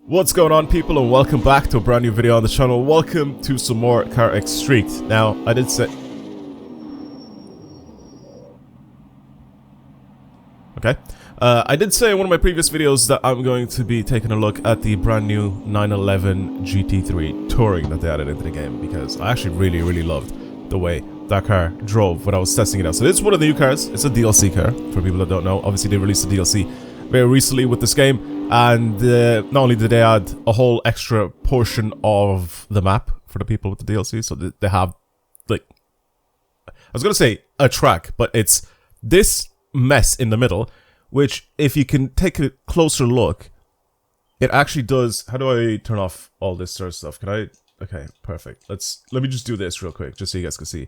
What's going on, people, and welcome back to a brand new video on the channel. Welcome to some more Carx Street. Now, I did say... Okay. I did say in one of my previous videos that I'm going to be taking a look at the brand new 911 GT3 Touring that they added into the game, because I actually really loved the way that car drove when I was testing it out. So this is one of the new cars. It's a DLC car, for people that don't know. Obviously, they released a DLC very recently with this game. And not only did they add a whole extra portion of the map for the people with the DLC, so they have, like, I was going to say a track, but it's this mess in the middle, which, if you can take a closer look, it actually does... How do I turn off all this sort of stuff? Can I... Okay, perfect. Let me just do this real quick, just so you guys can see.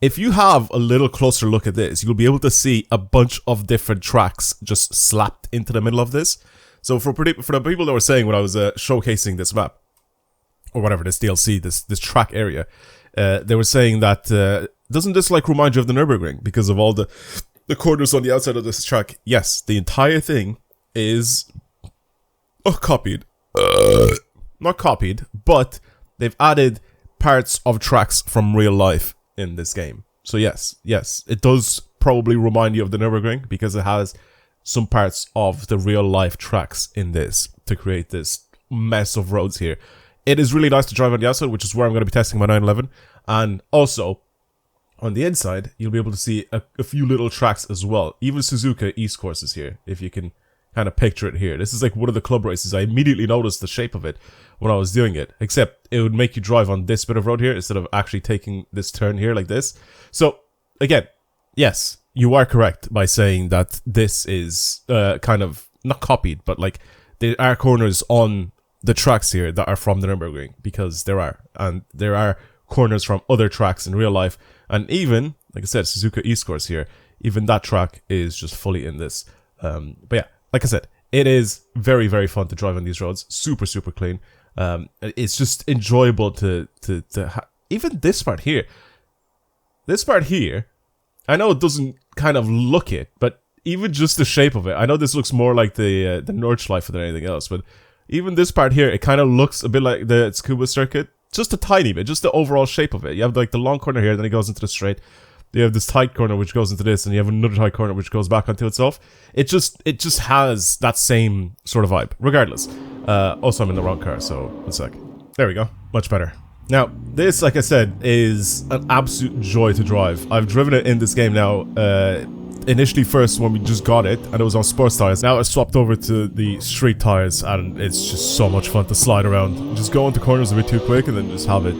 If you have a little closer look at this, you'll be able to see a bunch of different tracks just slapped into the middle of this. So for the people that were saying when I was showcasing this map, or whatever, this DLC, this track area, they were saying that, doesn't this like remind you of the Nürburgring because of all the corners on the outside of this track? Yes, the entire thing is copied. Not copied, but they've added parts of tracks from real life in this game. So yes, it does probably remind you of the Nürburgring because it has some parts of the real life tracks in this to create this mess of roads here. It is really nice to drive on the outside, which is where I'm going to be testing my 911. And also, on the inside, you'll be able to see a few little tracks as well. Even Suzuka East courses here, if you can kind of picture it here. This is like one of the club races. I immediately noticed the shape of it when I was doing it, except it would make you drive on this bit of road here instead of actually taking this turn here like this. So, again, yes, you are correct by saying that this is kind of, not copied, but like, there are corners on the tracks here that are from the Nürburgring, because there are. And there are corners from other tracks in real life. And even, like I said, Suzuka East course here, even that track is just fully in this. But yeah, like I said, it is very fun to drive on these roads. Super clean. It's just enjoyable to even this part here. This part here, I know it doesn't kind of look it, but even just the shape of it. I know this looks more like the Nordschleife than anything else, but even this part here, it kind of looks a bit like the Scuba circuit. Just a tiny bit, just the overall shape of it. You have like the long corner here, then it goes into the straight. You have this tight corner which goes into this, and you have another tight corner which goes back onto itself. It just has that same sort of vibe. Regardless. Also, I'm in the wrong car, so 1 sec. There we go. Much better. Now, this, like I said, is an absolute joy to drive. I've driven it in this game now, initially first when we just got it, and it was on sports tires. Now I swapped over to the street tires, and it's just so much fun to slide around. Just go into corners a bit too quick, and then just have it,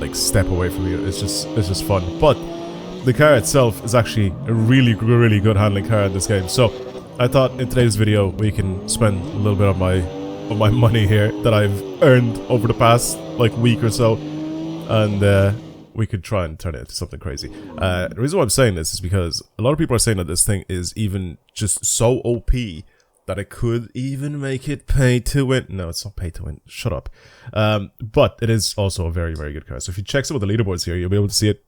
like, step away from you. It's just fun. But the car itself is actually a really good handling car in this game. So I thought in today's video we can spend a little bit of my money here that I've earned over the past like week or so, and we could try and turn it into something crazy. The reason why I'm saying this is because a lot of people are saying that this thing is even just so OP that it could even make it pay to win. No, it's not pay to win. Shut up. But it is also a very good car. So if you check some of the leaderboards here, you'll be able to see it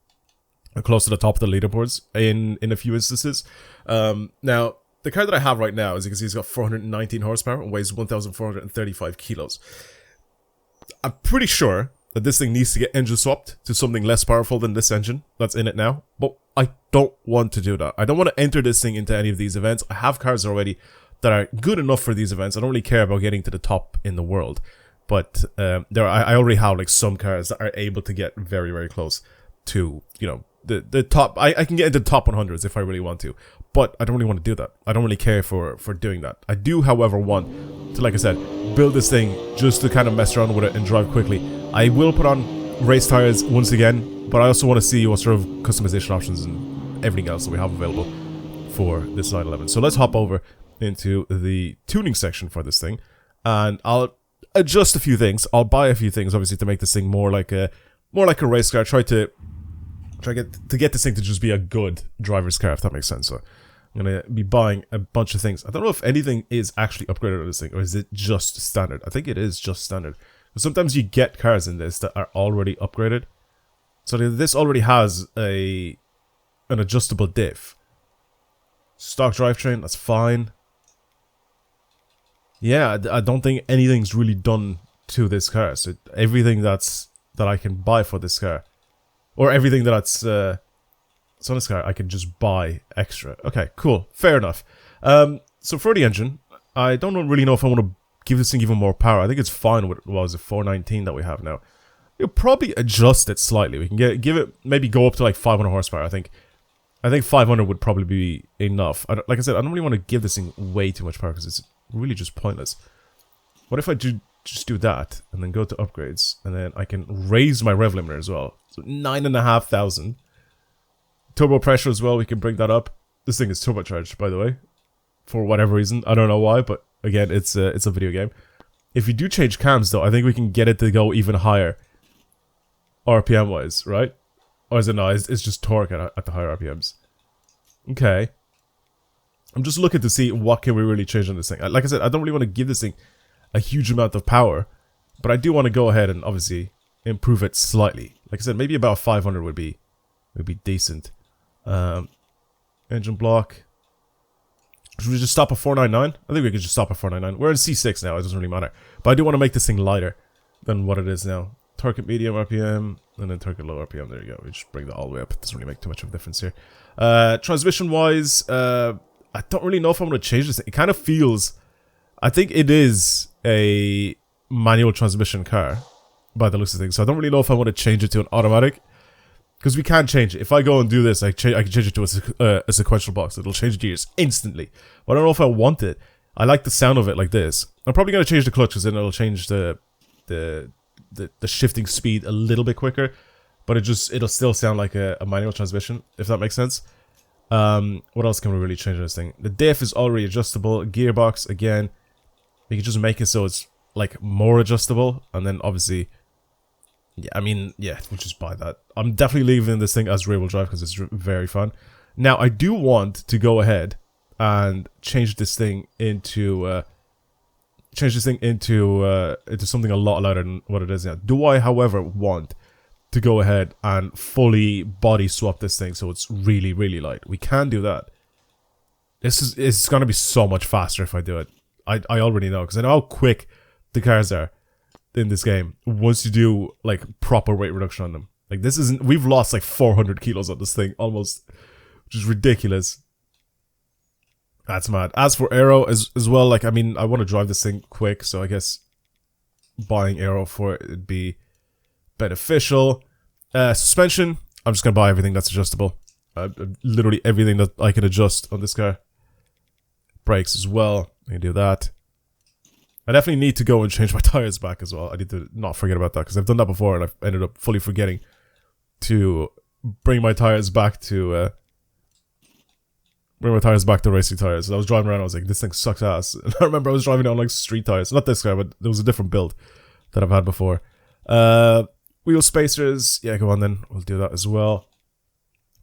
close to the top of the leaderboards in a few instances. Now, the car that I have right now, as you can see, it's got 419 horsepower and weighs 1,435 kilos. I'm pretty sure that this thing needs to get engine swapped to something less powerful than this engine that's in it now, but I don't want to do that. I don't want to enter this thing into any of these events. I have cars already that are good enough for these events. I don't really care about getting to the top in the world, but I already have like some cars that are able to get very close to, you know, the top. I can get into the top 100s if I really want to, but I don't really want to do that. I don't really care for doing that. I do, however, want to, like I said, build this thing just to kind of mess around with it and drive quickly. I will put on race tires once again, but I also want to see what sort of customization options and everything else that we have available for this 911. So let's hop over into the tuning section for this thing, and I'll adjust a few things. I'll buy a few things, obviously, to make this thing more like a race car. Try to get this thing to just be a good driver's car, if that makes sense. So I'm going to be buying a bunch of things. I don't know if anything is actually upgraded on this thing, or is it just standard? I think it is just standard. Sometimes you get cars in this that are already upgraded. So this already has an adjustable diff. Stock drivetrain, that's fine. yeah, I don't think anything's really done to this car. So everything that I can buy for this car, or everything that's on this car, I can just buy extra. Okay, cool, fair enough. So for the engine, I don't really know if I want to give this thing even more power. I think it's fine with, what was it, 419 that we have now. You'll probably adjust it slightly. We can give it, maybe go up to like 500 horsepower. I think 500 would probably be enough. Like I said, I don't really want to give this thing way too much power because it's really just pointless. What if I just do that and then go to upgrades, and then I can raise my rev limiter as well. So 9,500. Turbo pressure as well, we can bring that up. This thing is turbocharged, by the way, for whatever reason. I don't know why, but again, it's a video game. If you do change cams though, I think we can get it to go even higher, RPM wise, right? Or is it no? It's just torque at the higher RPMs. Okay. I'm just looking to see what can we really change on this thing. Like I said, I don't really want to give this thing a huge amount of power, but I do want to go ahead and obviously improve it slightly. Like I said, maybe about 500 would be decent. Engine block. Should we just stop at 499? I think we could just stop at 499. We're in C6 now, it doesn't really matter. But I do want to make this thing lighter than what it is now. Torque at medium RPM, and then torque at low RPM. There you go. We just bring that all the way up. It doesn't really make too much of a difference here. Transmission-wise, I don't really know if I'm going to change this thing. It kind of feels... I think it is a manual transmission car, by the looks of things. So I don't really know if I want to change it to an automatic. Because we can change it. If I go and do this, I can change it to a sequential box. It'll change gears instantly. But I don't know if I want it. I like the sound of it like this. I'm probably going to change the clutch because then it'll change the shifting speed a little bit quicker. But it'll still sound like a manual transmission, if that makes sense. What else can we really change on this thing? The diff is already adjustable. Gearbox, again, we can just make it so it's like more adjustable. And then obviously... yeah, I mean, yeah, we'll just buy that. I'm definitely leaving this thing as rear-wheel drive because it's very fun. Now, I do want to go ahead and change this thing into something a lot lighter than what it is now. Do I, however, want to go ahead and fully body swap this thing so it's really, really light? We can do that. It's going to be so much faster if I do it. I already know because I know how quick the cars are in this game once you do like proper weight reduction on them. Like this isn't, we've lost like 400 kilos on this thing almost, which is ridiculous. That's mad. As for aero as well, like I mean, I want to drive this thing quick, so I guess buying aero for it would be beneficial. Suspension, I'm just gonna buy everything that's adjustable. Literally everything that I can adjust on this car. Brakes as well, I can do that. I definitely need to go and change my tires back as well. I need to not forget about that because I've done that before and I've ended up fully forgetting to bring my tires back to racing tires. And I was driving around, I was like, this thing sucks ass. And I remember I was driving on like street tires. Not this car, but there was a different build that I've had before. Wheel spacers, yeah, go on then. We'll do that as well.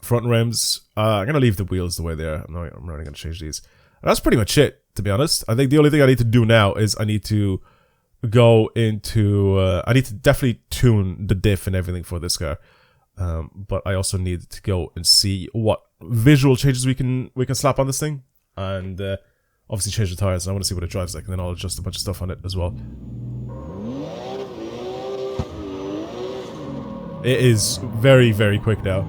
Front rims, I'm gonna leave the wheels the way they are. I'm not really gonna change these. And that's pretty much it, to be honest. I think the only thing I need to do now is I need to go into... I need to definitely tune the diff and everything for this car. But I also need to go and see what visual changes we can slap on this thing. And obviously change the tires. And I want to see what it drives like. And then I'll adjust a bunch of stuff on it as well. It is very, very quick now.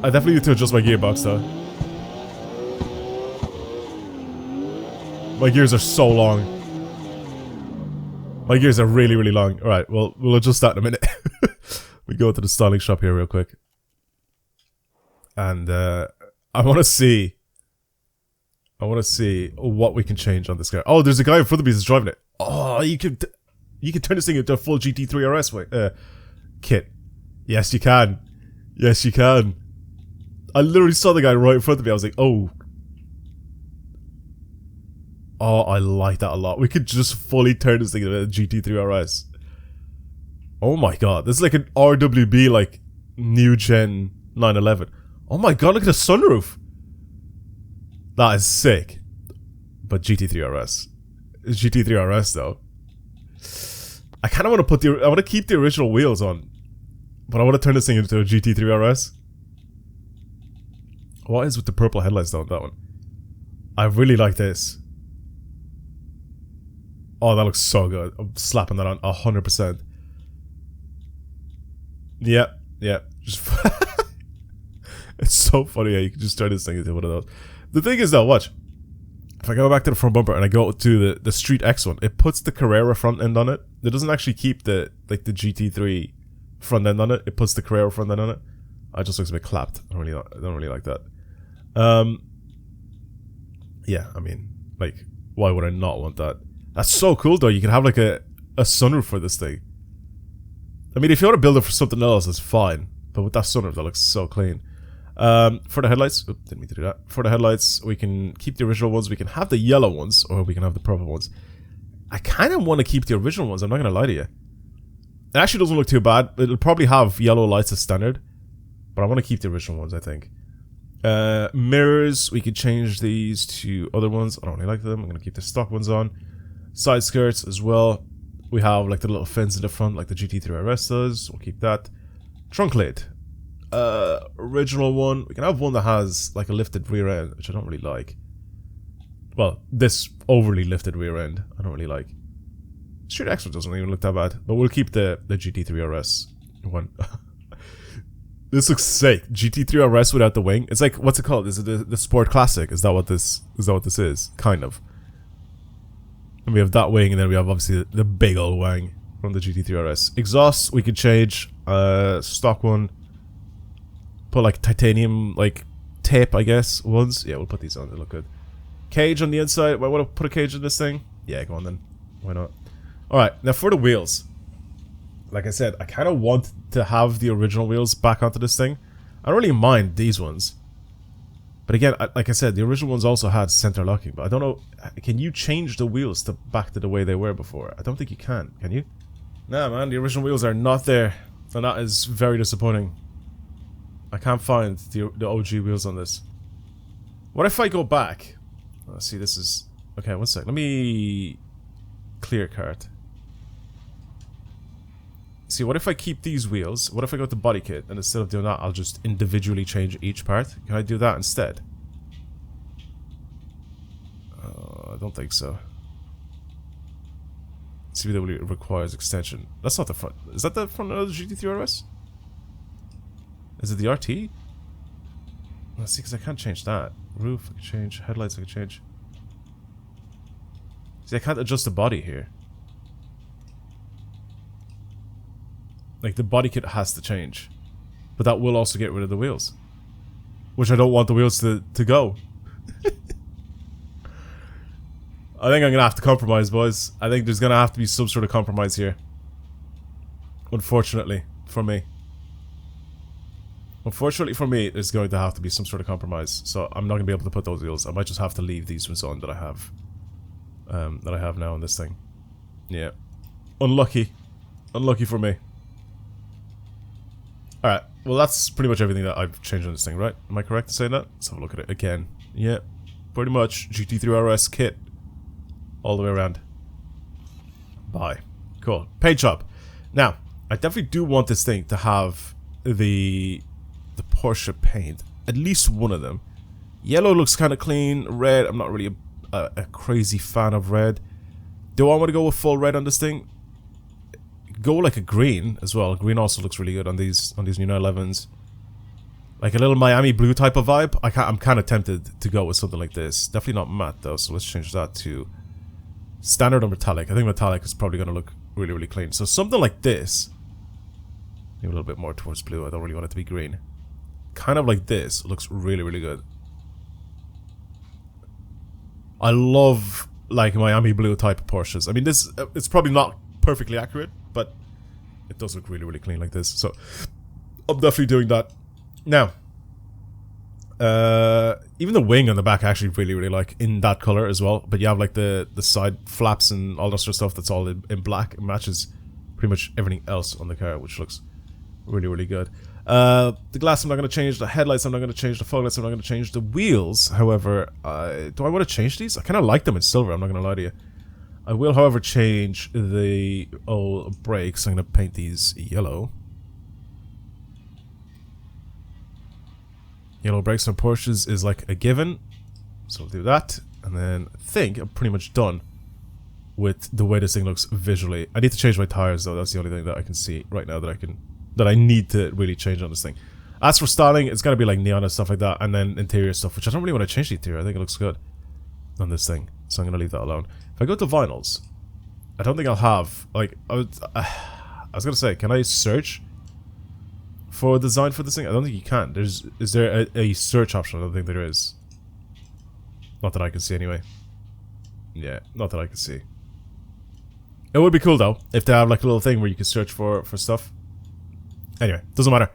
I definitely need to adjust my gearbox though. My gears are so long. My gears are really, really long. Alright, well, we'll adjust that in a minute. We go to the styling shop here real quick. And I want to see what we can change on this car. Oh, there's a guy in front of me that's driving it. Oh, you can turn this thing into a full GT3 RS kit. Yes, you can. Yes, you can. I literally saw the guy right in front of me. I was like, oh. Oh, I like that a lot. We could just fully turn this thing into a GT3 RS. Oh my god. This is like an RWB, like, new gen 911. Oh my god, look at the sunroof. That is sick. But GT3 RS. It's GT3 RS though. I kind of want to I want to keep the original wheels on. But I want to turn this thing into a GT3 RS. What is with the purple headlights though on that one? I really like this. Oh, that looks so good. I'm slapping that on 100%. Yeah, yeah. Just it's so funny how you can just turn this thing into one of those. The thing is though, watch. If I go back to the front bumper and I go to the Street X one, it puts the Carrera front end on it. It doesn't actually keep the GT3 front end on it. It puts the Carrera front end on it. It just looks a bit clapped. I don't really like that. Yeah, I mean, like, why would I not want that? That's so cool though. You can have like a sunroof for this thing. I mean, if you want to build it for something else, it's fine. But with that sunroof, that looks so clean. For the headlights, oops, didn't mean to do that. For the headlights, we can keep the original ones. We can have the yellow ones, or we can have the purple ones. I kind of want to keep the original ones. I'm not going to lie to you. It actually doesn't look too bad. It'll probably have yellow lights as standard, but I want to keep the original ones, I think. Mirrors, we could change these to other ones. I don't really like them. I'm going to keep the stock ones on. Side skirts as well. We have like the little fins in the front, like the GT3 RS does. We'll keep that. Trunk lid. Original one. We can have one that has like a lifted rear end, which I don't really like. Well, this overly lifted rear end, I don't really like. Street X doesn't even look that bad, but we'll keep the GT3 RS one. This looks sick. GT3 RS without the wing. It's like, what's it called? Is it the Sport Classic? Is that what this is? Kind of. And we have that wing, and then we have obviously the big old wang from the GT3 RS. Exhaust, we could change. Stock one. Put like titanium like tape, I guess. Ones. Yeah, we'll put these on. They look good. Cage on the inside. I want to put a cage in this thing. Yeah, go on then. Why not? Alright, now for the wheels. Like I said, I kind of want to have the original wheels back onto this thing. I don't really mind these ones. But again, like I said, the original ones also had center locking. But I don't know, can you change the wheels back to the way they were before? I don't think you can you? Nah, man, the original wheels are not there. And that is very disappointing. I can't find the OG wheels on this. What if I go back? Let's see, this is... Okay, one sec. Let me... Clear cart. See, what if I keep these wheels? What if I go to body kit, and instead of doing that, I'll just individually change each part? Can I do that instead? I don't think so. CVW requires extension. That's not the front. Is that the front of the GT3 RS? Is it the RT? Let's see, because I can't change that. Roof, I can change. Headlights, I can change. See, I can't adjust the body here. Like, the body kit has to change. But that will also get rid of the wheels. Which I don't want the wheels to go. I think I'm going to have to compromise, boys. I think there's going to have to be some sort of compromise here. Unfortunately, for me. Unfortunately for me, there's going to have to be some sort of compromise. So I'm not going to be able to put those wheels. I might just have to leave these ones on that I have. That I have now on this thing. Yeah. Unlucky. Unlucky for me. Alright. Well, that's pretty much everything that I've changed on this thing, right? Am I correct in saying that? Let's have a look at it again. Yeah. Pretty much. GT3 RS kit. All the way around. Bye. Cool. Paint job. Now, I definitely do want this thing to have the Porsche paint. At least one of them. Yellow looks kind of clean. Red, I'm not really a crazy fan of red. Do I want to go with full red on this thing? Go like a green as well. Green also looks really good on these new 911s. Like a little Miami blue type of vibe. I'm kind of tempted to go with something like this. Definitely not matte though, so let's change that to standard or metallic. I think metallic is probably going to look really, really clean. So something like this. Maybe a little bit more towards blue. I don't really want it to be green. Kind of like this. Looks really, really good. I love like Miami blue type of Porsches. I mean, this it's probably not perfectly accurate, but it does look really, really clean like this. So I'm definitely doing that. Now, even the wing on the back I actually really, really like in that color as well. But you have like the side flaps and all that sort of stuff that's all in black. It matches pretty much everything else on the car, which looks really, really good. The glass I'm not going to change. The headlights I'm not going to change. The fog lights I'm not going to change. The wheels, however, do I want to change these? I kind of like them in silver, I'm not going to lie to you. I will, however, change the old brakes. I'm going to paint these yellow. Yellow brakes on Porsches is like a given. So we'll do that. And then I think I'm pretty much done with the way this thing looks visually. I need to change my tires though. That's the only thing that I can see right now that I need to really change on this thing. As for styling, it's gotta be like neon and stuff like that, and then interior stuff, which I don't really want to change the interior. I think it looks good on this thing, so I'm gonna leave that alone. If I go to vinyls, I don't think I'll have like I was gonna say, can I search for a design for this thing? I don't think you can. Is there a search option? I don't think there is. Not that I can see anyway. Yeah, not that I can see. It would be cool though if they have like a little thing where you can search for stuff. Anyway, doesn't matter.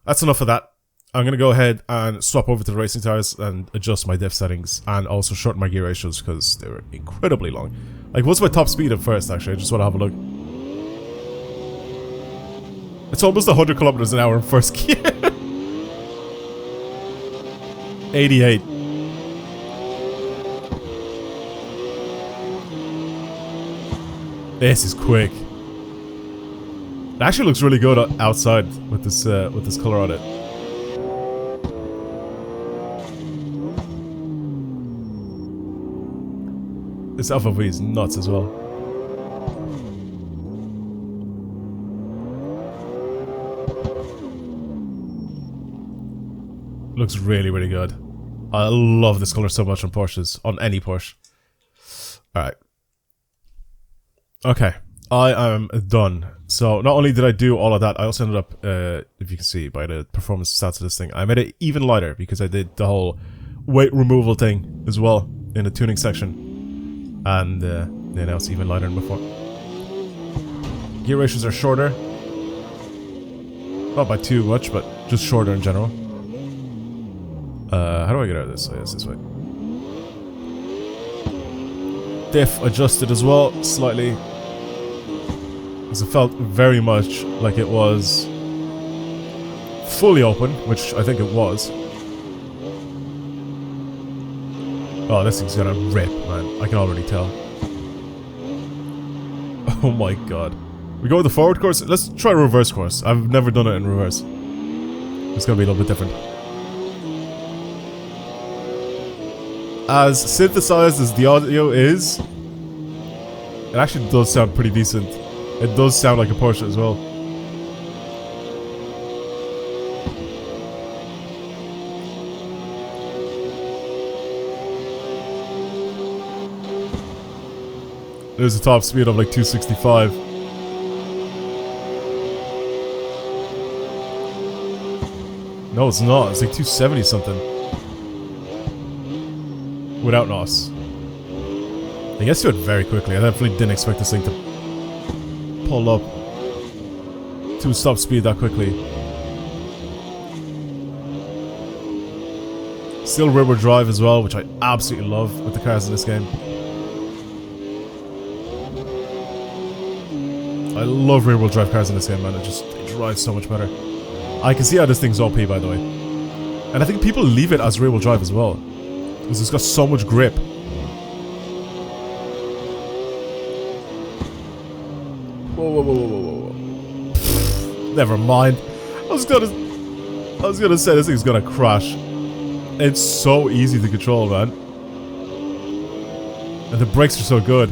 That's enough of that. I'm gonna go ahead and swap over to the racing tires and adjust my diff settings and also shorten my gear ratios because they were incredibly long. Like, what's my top speed at first? Actually, I just want to have a look. It's almost 100 kilometers an hour in first gear. 88. This is quick. It actually looks really good outside with this color on it. This Alpha V is nuts as well. Looks really, really good. I love this color so much on Porsches, on any Porsche. Alright. Okay, I am done. So not only did I do all of that, I also ended up, if you can see by the performance stats of this thing, I made it even lighter because I did the whole weight removal thing as well in the tuning section. And yeah, now it's even lighter than before. Gear ratios are shorter. Not by too much, but just shorter in general. How do I get out of this? Oh, yes, this way. Diff adjusted as well, slightly. Because it felt very much like it was fully open, which I think it was. Oh, this thing's gonna rip, man. I can already tell. Oh my god. We go with the forward course? Let's try reverse course. I've never done it in reverse. It's gonna be a little bit different. As synthesized as the audio is, it actually does sound pretty decent. It does sound like a Porsche as well. There's a top speed of like 265. No, it's not. It's like 270 something. Without NOS. I guess do it very quickly. I definitely didn't expect this thing to pull up to stop speed that quickly. Still rear-wheel drive as well, which I absolutely love with the cars in this game. I love rear-wheel drive cars in this game, man. It drives so much better. I can see how this thing's OP, by the way. And I think people leave it as rear-wheel drive as well, because it's got so much grip. Whoa, whoa, whoa, whoa, whoa, whoa. Never mind. I was gonna say this thing's gonna crash. It's so easy to control, man. And the brakes are so good.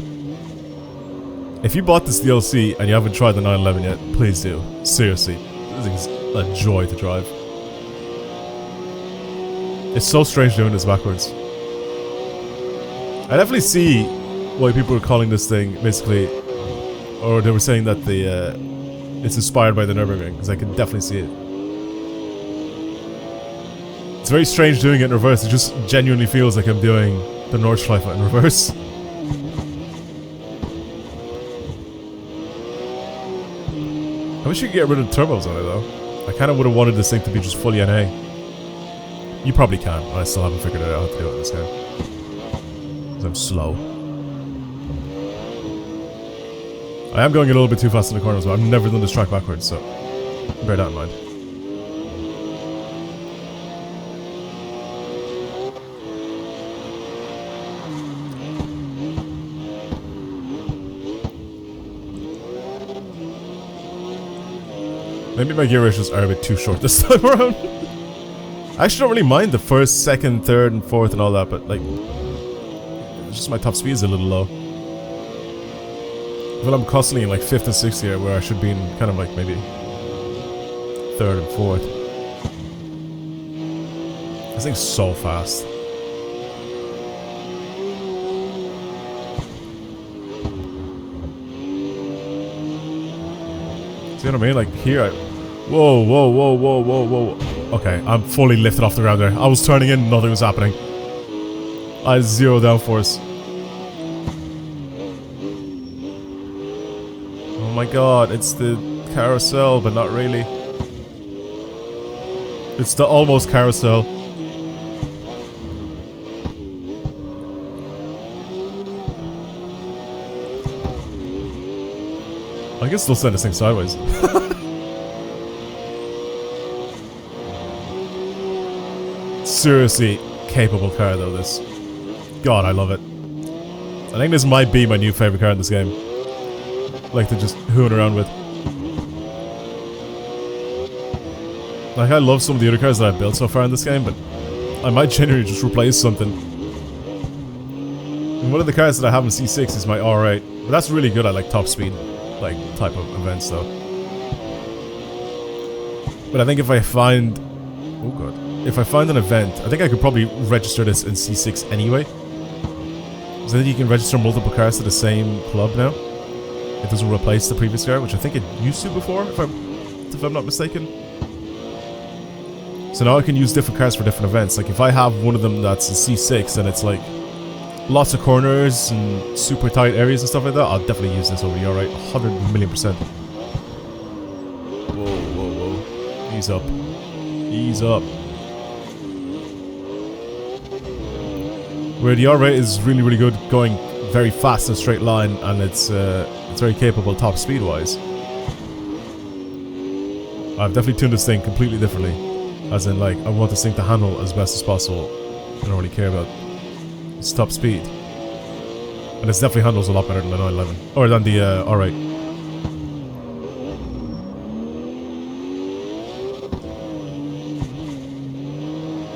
If you bought this DLC and you haven't tried the 911 yet, please do. Seriously. This thing's a joy to drive. It's so strange doing this backwards. I definitely see why people are calling this thing basically, or they were saying that it's inspired by the Nürburgring, because I can definitely see it. It's very strange doing it in reverse. It just genuinely feels like I'm doing the Nordschleife in reverse. I wish you could get rid of the turbos on it though. I kind of would have wanted this thing to be just fully NA. You probably can, but I still haven't figured out how to do it in this game. Because I'm slow. I am going a little bit too fast in the corners, but I've never done this track backwards, so bear that in mind. Maybe my gear ratios are a bit too short this time around. I actually don't really mind the first, second, third, and fourth and all that, but like, it's just my top speed is a little low. Well, I'm constantly in like 5th and 6th here, where I should be in kind of like maybe 3rd and 4th. This thing's so fast. See what I mean? Like here, whoa, whoa, whoa, whoa, whoa, whoa. Okay, I'm fully lifted off the ground there. I was turning in, nothing was happening. I had 0 downforce. Oh my god, it's the carousel, but not really. It's the almost carousel. I can still send this thing sideways. Seriously capable car though, this. God, I love it. I think this might be my new favorite car in this game. Like to just hoon around with. Like I love some of the other cars that I've built so far in this game, but I might genuinely just replace something. And one of the cars that I have in C6 is my R8, but that's really good at like top speed, like type of events though. But I think if I find, oh god, if I find an event, I think I could probably register this in C6 anyway. So that you can register multiple cars to the same club now. It doesn't replace the previous car, which I think it used to before, if I'm not mistaken. So now I can use different cars for different events. Like if I have one of them that's a C6 and it's like lots of corners and super tight areas and stuff like that, I'll definitely use this over the R8, 100,000,000%. Whoa, whoa, whoa. Ease up. Ease up. Where the R8 is really, really good going very fast in a straight line, and it's very capable top speed wise. I've definitely tuned this thing completely differently. As in, like, I want this thing to handle as best as possible. I don't really care about its top speed. And it definitely handles a lot better than the 911. Or than the R8.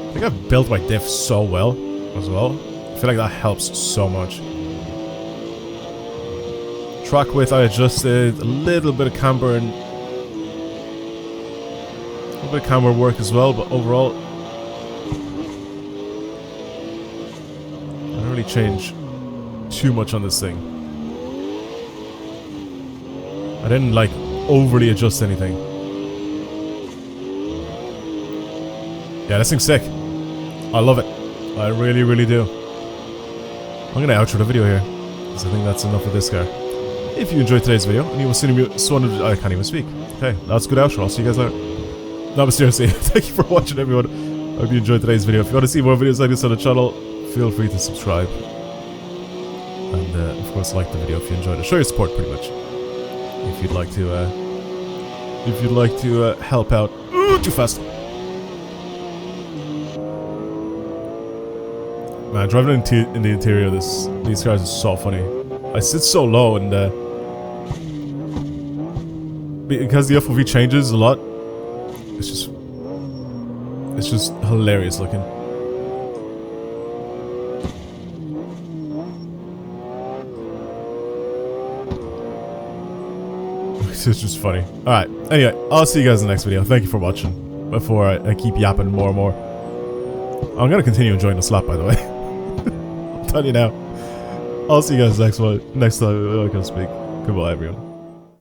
I think I've built my diff so well as well. I feel like that helps so much. Track width I adjusted, a little bit of camber and a little bit of camber work as well, but overall I don't really change too much on this thing. I didn't like overly adjust anything. Yeah, this thing's sick. I love it. I really, really do. I'm gonna outro the video here, because I think that's enough of this car. If you enjoyed today's video, and you will see me, I can't even speak. Okay, that's a good outro. I'll see you guys later. No, but seriously, thank you for watching, everyone. I hope you enjoyed today's video. If you want to see more videos like this on the channel, feel free to subscribe. And, of course, like the video if you enjoyed it. Show your support, pretty much. If you'd like to, help out. Ooh, too fast. Man, driving in the interior of these cars is so funny. I sit so low, and because the FOV changes a lot, it's just hilarious looking. It's just funny. Alright, anyway, I'll see you guys in the next video. Thank you for watching. Before I keep yapping more and more. I'm gonna continue enjoying the slap, by the way. I'm telling you now. I'll see you guys next time I can speak. Goodbye, everyone.